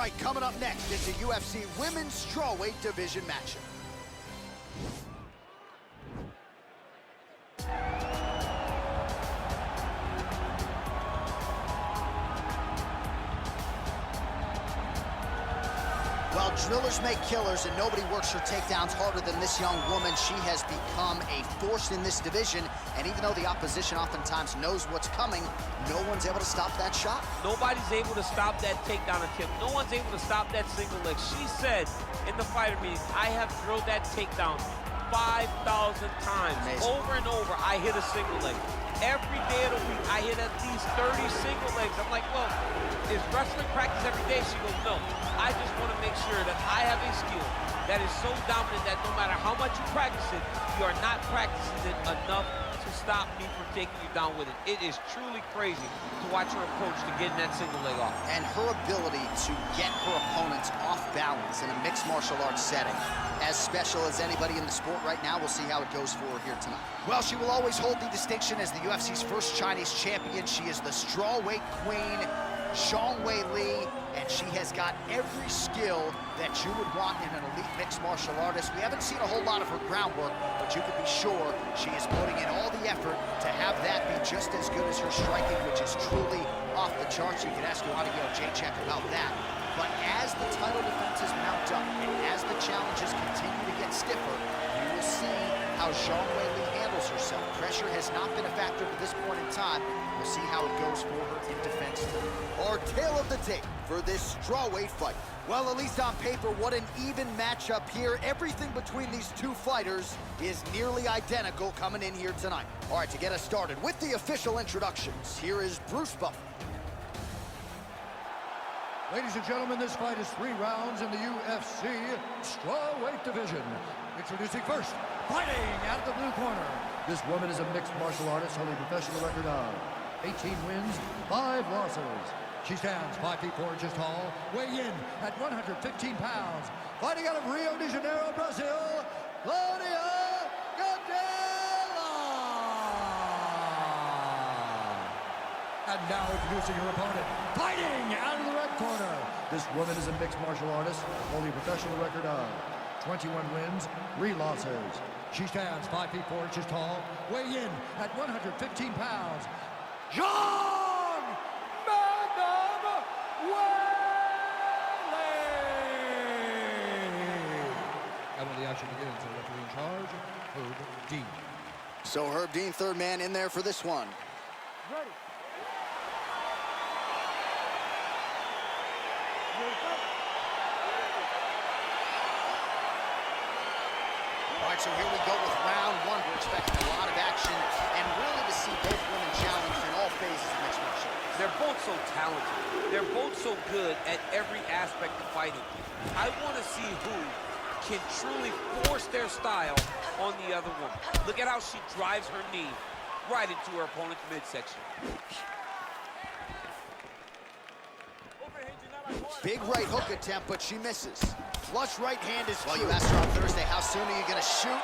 right, coming up next, it's a UFC Women's Strawweight Division matchup. Well, drillers make killers, and nobody works her takedowns harder than this young woman. She has become a force in this division, and even though the opposition oftentimes knows what's coming, no one's able to stop that shot. Nobody's able to stop that takedown attempt. No one's able to stop that single leg. She said in the fighter meeting, I have drilled that takedown 5,000 times. Amazing. Over and over, I hit a single leg. Every day of the week, I hit at least 30 single legs. I'm like, well, is wrestling practice every day? She goes, no. I just want to make sure that I have a skill that is so dominant that no matter how much you practice it, you are not practicing it enough to stop me from taking you down with it. It is truly crazy to watch her approach to getting that single leg off. And her ability to get her opponents off balance in a mixed martial arts setting, as special as anybody in the sport right now. We'll see how it goes for her here tonight. Well, she will always hold the distinction as the UFC's first Chinese champion. She is the strawweight queen, Zhang Weili, and she has got every skill that you would want in an elite mixed martial artist. We haven't seen a whole lot of her groundwork, but you can be sure she is putting in all the effort to have that be just as good as her striking, which is truly off the charts. You can ask Joanna Jacek about that. But as the title defenses mount up and as the challenges continue to get stiffer, you will see how Zhang Weili handles herself. Pressure has not been a factor to this point in time. We'll see how it goes for her in defense. Our tale of the tape for this strawweight fight. Well, at least on paper, what an even matchup here. Everything between these two fighters is nearly identical coming in here tonight. All right, to get us started with the official introductions, here is Bruce Buffer. Ladies and gentlemen, this fight is 3 rounds in the UFC strawweight division. Introducing first, fighting out of the blue corner. This woman is a mixed martial artist holding a professional record of 18 wins, 5 losses. She stands 5 feet 4 inches tall, weighing in at 115 pounds. Fighting out of Rio de Janeiro, Brazil, Cláudia Gadelha. And now introducing her opponent, fighting out of the red corner. This woman is a mixed martial artist holding a professional record of 21 wins, 3 losses. She stands 5 feet 4 inches tall, weighing in at 115 pounds. Zhang Weili! And when the action begins, the referee in charge, Herb Dean. So Herb Dean, third man in there for this one. Ready. All right, so here we go with round 1. We're expecting a lot of action and really to see both women challenged in all phases of mixed martial arts. They're both so talented. They're both so good at every aspect of fighting. I want to see who can truly force their style on the other woman. Look at how she drives her knee right into her opponent's midsection. Big right hook attempt, but she misses. Flush right hand is well, you asked her on Thursday, how soon are you going to shoot?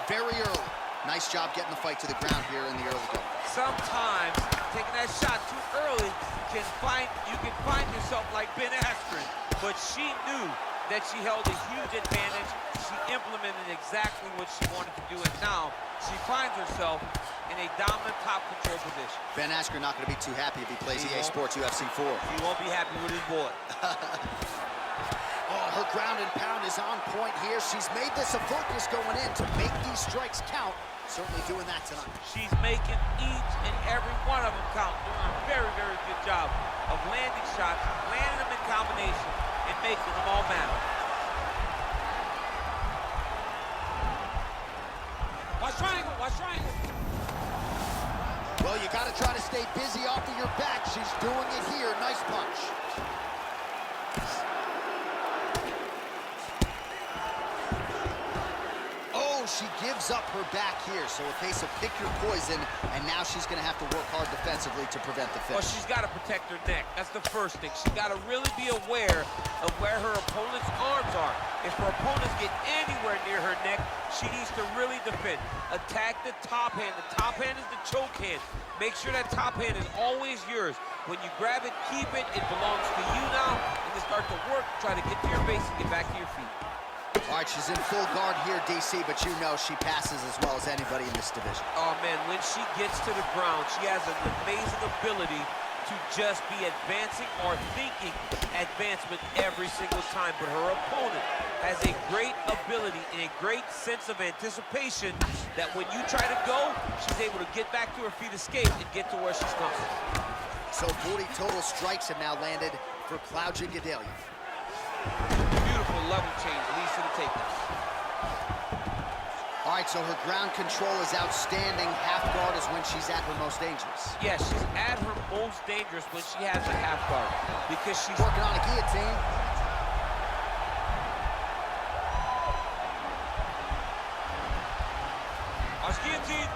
Very early. Nice job getting the fight to the ground here in the early going. Sometimes taking that shot too early you can find yourself like Ben Askren, but she knew that she held a huge advantage. She implemented exactly what she wanted to do, and now she finds herself in a dominant top control position. Ben Askren not going to be too happy if he plays EA Sports UFC 4. He won't be happy with his boy. Oh, her ground and pound is on point here. She's made this a focus going in to make these strikes count. Certainly doing that tonight. She's making each and every one of them count. Doing a very, very good job of landing shots, landing them in combination, and making them all matter. Watch triangle, watch triangle. Well, you got to try to stay busy off of your back. She's doing it here. Nice punch. She gives up her back here, so a case of pick your poison, and now she's going to have to work hard defensively to prevent the finish. Well, she's got to protect her neck. That's the first thing. She's got to really be aware of where her opponent's arms are. If her opponents get anywhere near her neck, she needs to really defend. Attack the top hand. The top hand is the choke hand. Make sure that top hand is always yours. When you grab it, keep it. It belongs to you now, and then start to try to get to your base and get back to your feet. All right, she's in full guard here, DC, but you know she passes as well as anybody in this division. Oh, man, when she gets to the ground, she has an amazing ability to just be advancing or thinking advancement every single time. But her opponent has a great ability and a great sense of anticipation that when you try to go, she's able to get back to her feet, escape, and get to where she's coming. So 40 total strikes have now landed for Cláudia Gadelha. Beautiful level change, leads to the takedown. All right, so her ground control is outstanding. Half guard is when she's at her most dangerous. Yes, she's at her most dangerous when she has a half guard because she's working on a guillotine. Guillotine.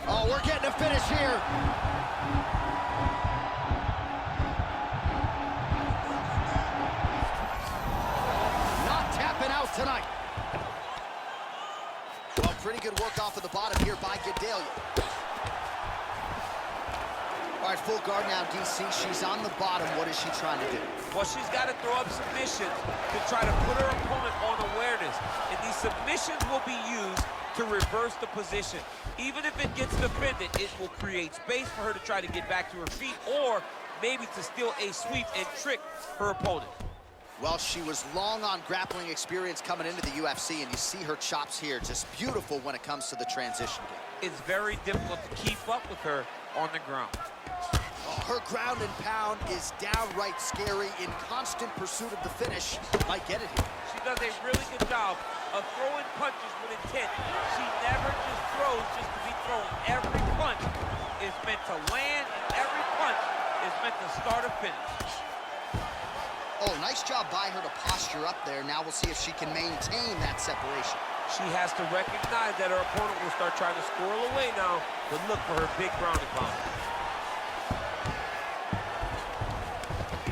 Oh, we're getting a finish here. Tonight. Well, pretty good work off of the bottom here by Gadelha. All right, full guard now, DC. She's on the bottom. What is she trying to do? Well, she's got to throw up submissions to try to put her opponent on awareness. And these submissions will be used to reverse the position. Even if it gets defended, it will create space for her to try to get back to her feet or maybe to steal a sweep and trick her opponent. Well, she was long on grappling experience coming into the UFC, and you see her chops here, just beautiful when it comes to the transition game. It's very difficult to keep up with her on the ground. Oh, her ground and pound is downright scary, in constant pursuit of the finish. Might get it here. She does a really good job of throwing punches with intent. She never just throws just to be thrown. Every punch is meant to land, and every punch is meant to start or finish. Oh, nice job by her to posture up there. Now we'll see if she can maintain that separation. She has to recognize that her opponent will start trying to squirrel away now, but look for her big ground and pound.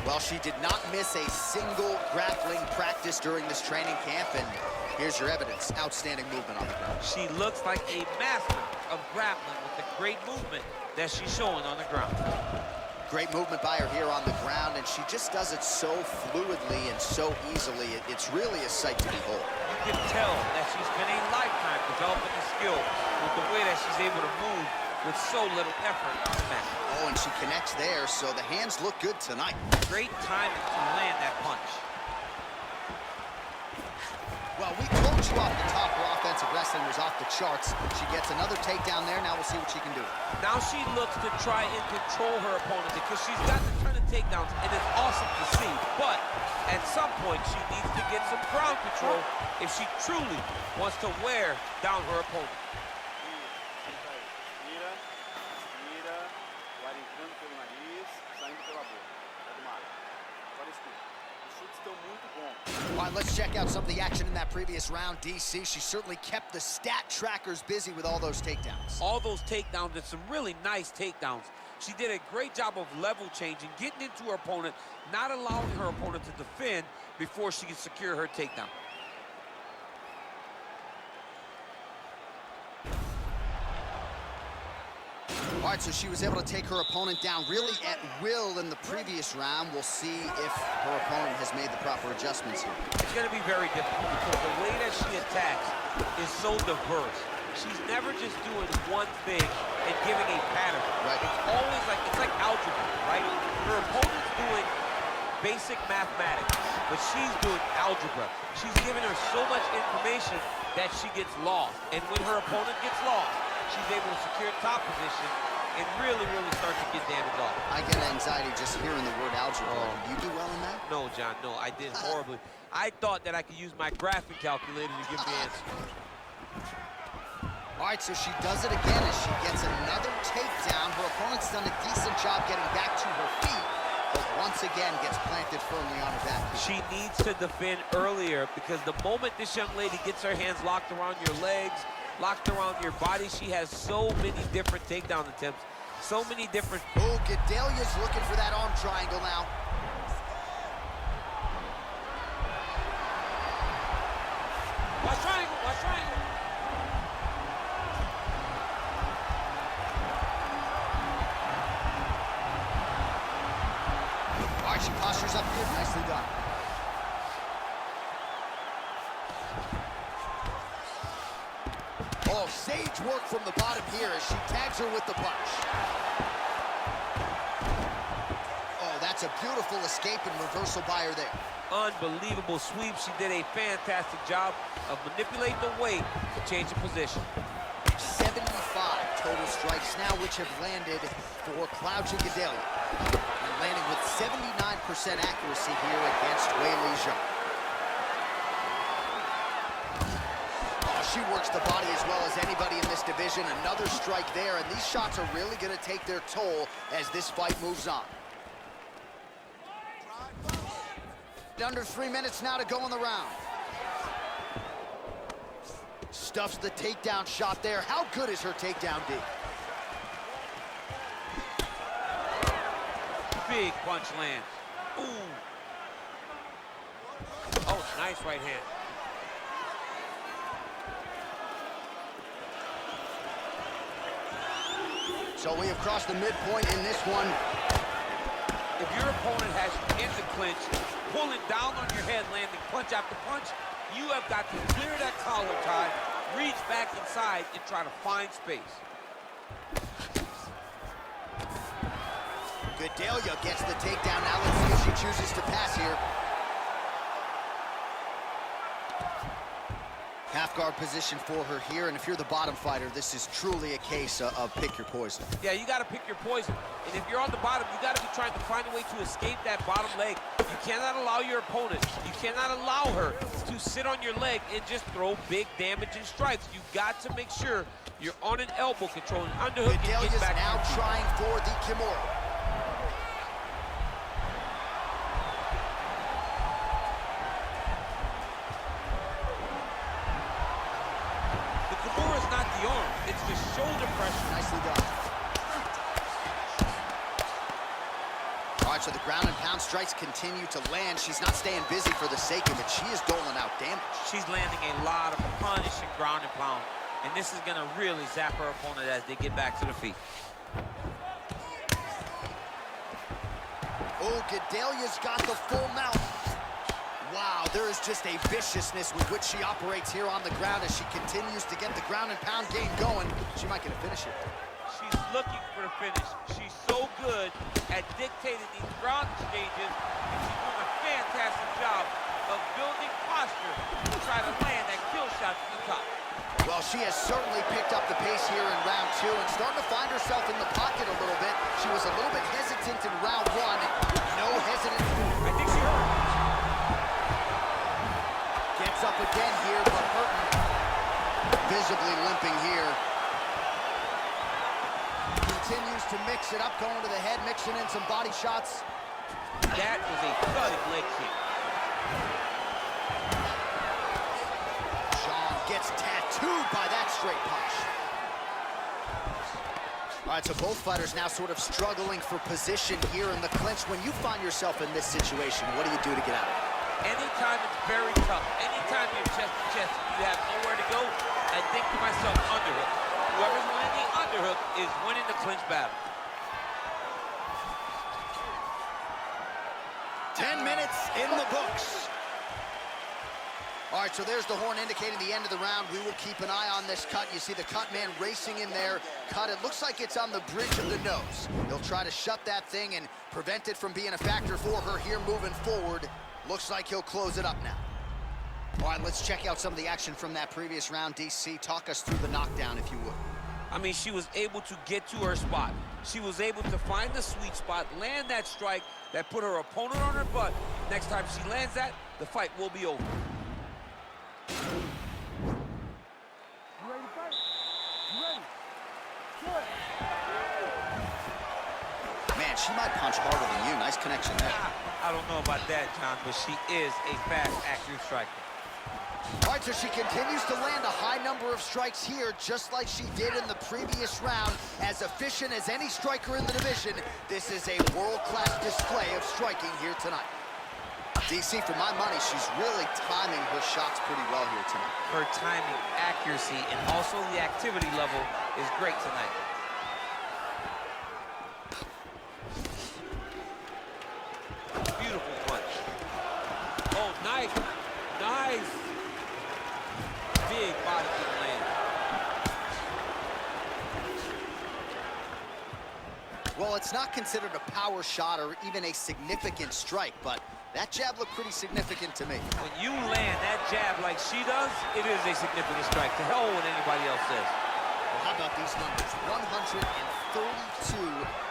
Well, she did not miss a single grappling practice during this training camp, and here's your evidence. Outstanding movement on the ground. She looks like a master of grappling with the great movement that she's showing on the ground. Great movement by her here on the ground, and she just does it so fluidly and so easily. It's really a sight to behold. You can tell that she's been a lifetime developing the skill with the way that she's able to move with so little effort on the mat. Oh, and she connects there, so the hands look good tonight. Great timing to land that punch. Well, we told you off the top her offensive wrestling was off the charts. She gets another takedown there. Now we'll see what she can do. Now she looks to try and control her opponent because she's got the turn of takedowns, and it's awesome to see. But at some point, she needs to get some ground control if she truly wants to wear down her opponent. All right, let's check out some of the action in that previous round. DC, she certainly kept the stat trackers busy with all those takedowns. All those takedowns and some really nice takedowns. She did a great job of level changing, getting into her opponent, not allowing her opponent to defend before she can secure her takedown. All right, so she was able to take her opponent down really at will in the previous round. We'll see if her opponent has made the proper adjustments here. It's going to be very difficult because the way that she attacks is so diverse. She's never just doing one thing and giving a pattern. Right. It's always like, it's like algebra, right? Her opponent's doing basic mathematics, but she's doing algebra. She's giving her so much information that she gets lost. And when her opponent gets lost, she's able to secure top position and really, really start to get damage off. I get anxiety just hearing the word algebra. Did you do well in that? No, John, no, I did horribly. I thought that I could use my graphing calculator to give the answer. All right, so she does it again as she gets another takedown. Her opponent's done a decent job getting back to her feet, but once again gets planted firmly on her back. She needs to defend earlier because the moment this young lady gets her hands locked around your legs, locked around your body, she has so many different takedown attempts, so many different... Oh, Gadelha's looking for that arm triangle now. Watch triangle, watch triangle. right, she postures up here. Nicely done. Oh, sage work from the bottom here as she tags her with the punch. Oh, that's a beautiful escape and reversal by her there. Unbelievable sweep. She did a fantastic job of manipulating the weight to change the position. 75 total strikes now, which have landed for Cláudia Gadelha. And landing with 79% accuracy here against Weili, Zhang. Oh, she works the body as well as anybody in this division. Another strike there, and these shots are really going to take their toll as this fight moves on. Under 3 minutes now to go in the round. Stuffs the takedown shot there. How good is her takedown, D? Big punch lands. Ooh. Oh, nice right hand. So we have crossed the midpoint in this one. If your opponent has you in the clinch, pulling down on your head, landing punch after punch, you have got to clear that collar tie, reach back inside, and try to find space. Gadelha gets the takedown. Now let's see if she chooses to pass here. Half guard position for her here, and if you're the bottom fighter, this is truly a case of pick your poison. Yeah, you got to pick your poison. And if you're on the bottom, you got to be trying to find a way to escape that bottom leg. You cannot allow your opponent, you cannot allow her to sit on your leg and just throw big damaging strikes. You got to make sure you're on an elbow control, an underhook. Gadelha's now trying for the Kimura. It's the shoulder pressure. Nicely done. All right, so the ground and pound strikes continue to land. She's not staying busy for the sake of it. She is doling out damage. She's landing a lot of punishing ground and pound. And this is going to really zap her opponent as they get back to the feet. Oh, Gadelha's got the full mount. Wow, there is just a viciousness with which she operates here on the ground as she continues to get the ground and pound game going. She might get a finish here. She's looking for the finish. She's so good at dictating these ground exchanges, and she's doing a fantastic job of building posture to try to land that kill shot to the top. Well, she has certainly picked up the pace here in round 2 and starting to find herself in the pocket a little bit. She was a little bit hesitant in round 1. No hesitant. I think she hurt. Gets up again here, but hurting. Visibly limping here. Continues to mix it up, going to the head, mixing in some body shots. That was a thudded leg kick. Zhang gets tattooed by that straight punch. All right, so both fighters now sort of struggling for position here in the clinch. When you find yourself in this situation, what do you do to get out of it? Anytime it's very tough, anytime you're chest to chest, you have nowhere to go, I think to myself, underhook. Whoever's winning the underhook is winning the clinch battle. 10 minutes in the books. All right, so there's the horn indicating the end of the round. We will keep an eye on this cut. You see the cut man racing in there. Cut, it looks like it's on the bridge of the nose. He'll try to shut that thing and prevent it from being a factor for her here moving forward. Looks like he'll close it up now. All right, let's check out some of the action from that previous round. DC, talk us through the knockdown, if you would. I mean, she was able to get to her spot. She was able to find the sweet spot, land that strike that put her opponent on her butt. Next time she lands that, the fight will be over. You ready to fight? You ready? Good. Man, she might punch harder than you. Nice connection there. I don't know about that, John, but she is a fast, accurate striker. All right, so she continues to land a high number of strikes here, just like she did in the previous round. As efficient as any striker in the division, this is a world-class display of striking here tonight. DC, for my money, she's really timing her shots pretty well here tonight. Her timing, accuracy, and also the activity level is great tonight. It's not considered a power shot or even a significant strike, but that jab looked pretty significant to me. When you land that jab like she does, it is a significant strike. To hell with what anybody else says. Well, how about these numbers? 132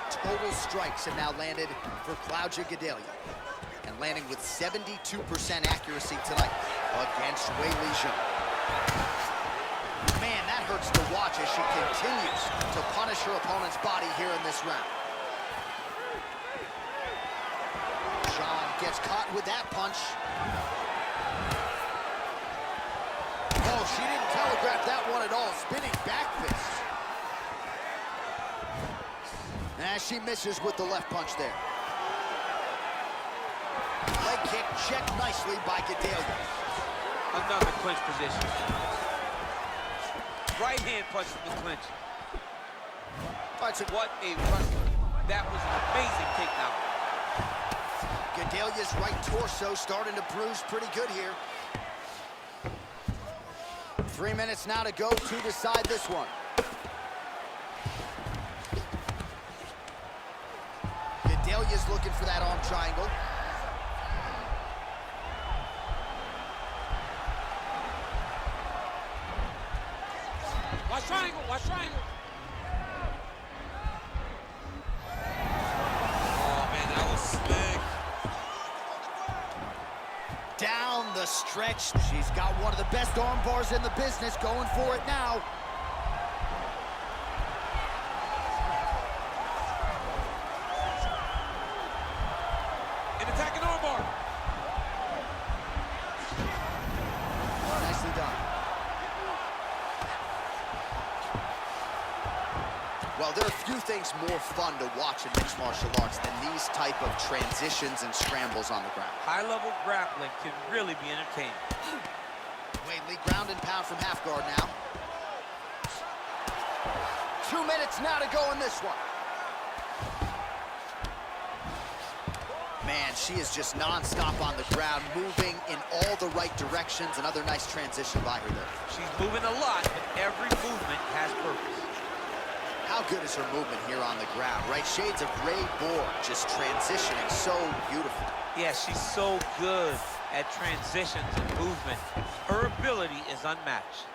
total strikes have now landed for Cláudia Gadelha. And landing with 72% accuracy tonight against Weili Zhang. Man, that hurts to watch as she continues to punish her opponent's body here in this round. Zhang gets caught with that punch. Oh, she didn't telegraph that one at all. Spinning back fist. And she misses with the left punch there. Leg kick checked nicely by Gadelha. Another clinch position. Right hand punch from the clinch. All right, so What a wrestler. That was an amazing takedown. Gadelha's right torso starting to bruise pretty good here. 3 minutes now to go to decide this one. Gadelha's looking for that arm triangle. Watch triangle, watch triangle. Oh, man, that was slick. Down the stretch. She's got one of the best arm bars in the business, going for it now. An attacking armbar. Nicely done. Well, there are few things more fun to watch in mixed martial arts than these type of transitions and scrambles on the ground. High-level grappling can really be entertaining. Weili ground and pound from half guard now. 2 minutes now to go in this one. Man, she is just non-stop on the ground, moving in all the right directions. Another nice transition by her there. She's moving a lot, but every movement has purpose. How good is her movement here on the ground, right? Shades of Ray Borg, just transitioning so beautiful. Yeah, she's so good at transitions and movement. Her ability is unmatched.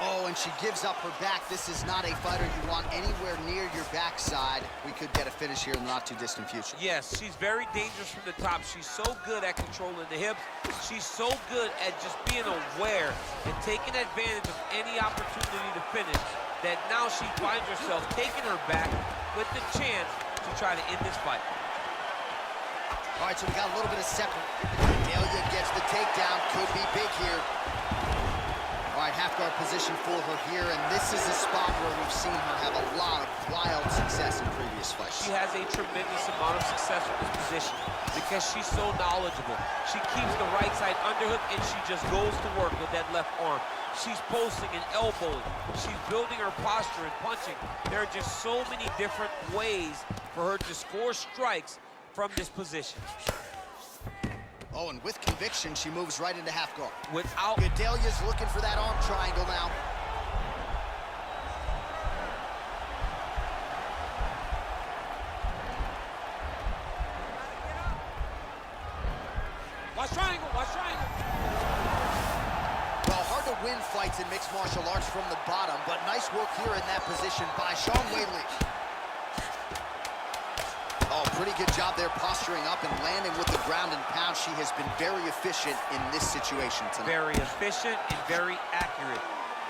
Oh, and she gives up her back. This is not a fighter you want anywhere near your backside. We could get a finish here in the not-too-distant future. Yes, she's very dangerous from the top. She's so good at controlling the hips. She's so good at just being aware and taking advantage of any opportunity to finish that now she finds herself taking her back with the chance to try to end this fight. All right, so we got a little bit of separate. Gadelha gets the takedown. Could be big here. All right, half guard position for her here, and this is a spot where we've seen her have a lot of wild success in previous fights. She has a tremendous amount of success with this position because she's so knowledgeable. She keeps the right side underhook, and she just goes to work with that left arm. She's posting and elbowing. She's building her posture and punching. There are just so many different ways for her to score strikes from this position. Oh, and with conviction, she moves right into half guard. Without... Gadelha's looking for that arm triangle now. Watch triangle, watch triangle. Well, hard to win fights in mixed martial arts from the bottom, but nice work here in that position by Weili. Oh, pretty good job there posturing up and landing with the ground and pound. She has been very efficient in this situation tonight. Very efficient and very accurate.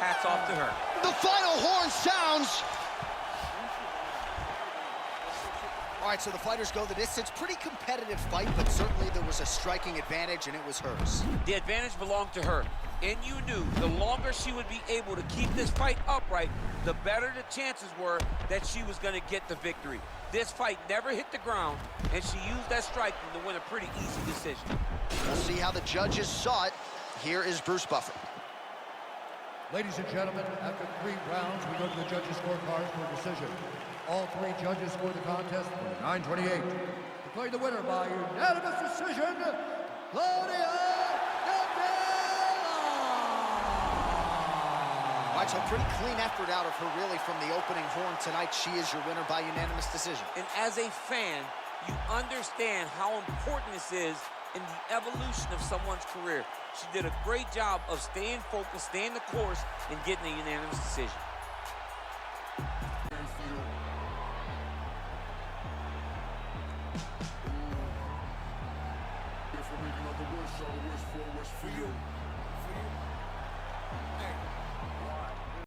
Hats off to her. The final horn sounds. All right, so the fighters go the distance. Pretty competitive fight, but certainly there was a striking advantage, and it was hers. The advantage belonged to her. And you knew the longer she would be able to keep this fight upright, the better the chances were that she was going to get the victory. This fight never hit the ground, and she used that striking to win a pretty easy decision. We'll see how the judges saw it. Here is Bruce Buffer. Ladies and gentlemen, after 3 rounds, we go to the judges' scorecards for a decision. All 3 judges scored the contest for 9-28. Declaring the winner by unanimous decision, Cláudia Gadelha! All right, So a pretty clean effort out of her, really, from the opening horn tonight. She is your winner by unanimous decision. And as a fan, you understand how important this is in the evolution of someone's career. She did a great job of staying focused, staying the course, and getting a unanimous decision. If I'm making out the worst, all the worst for what's for you.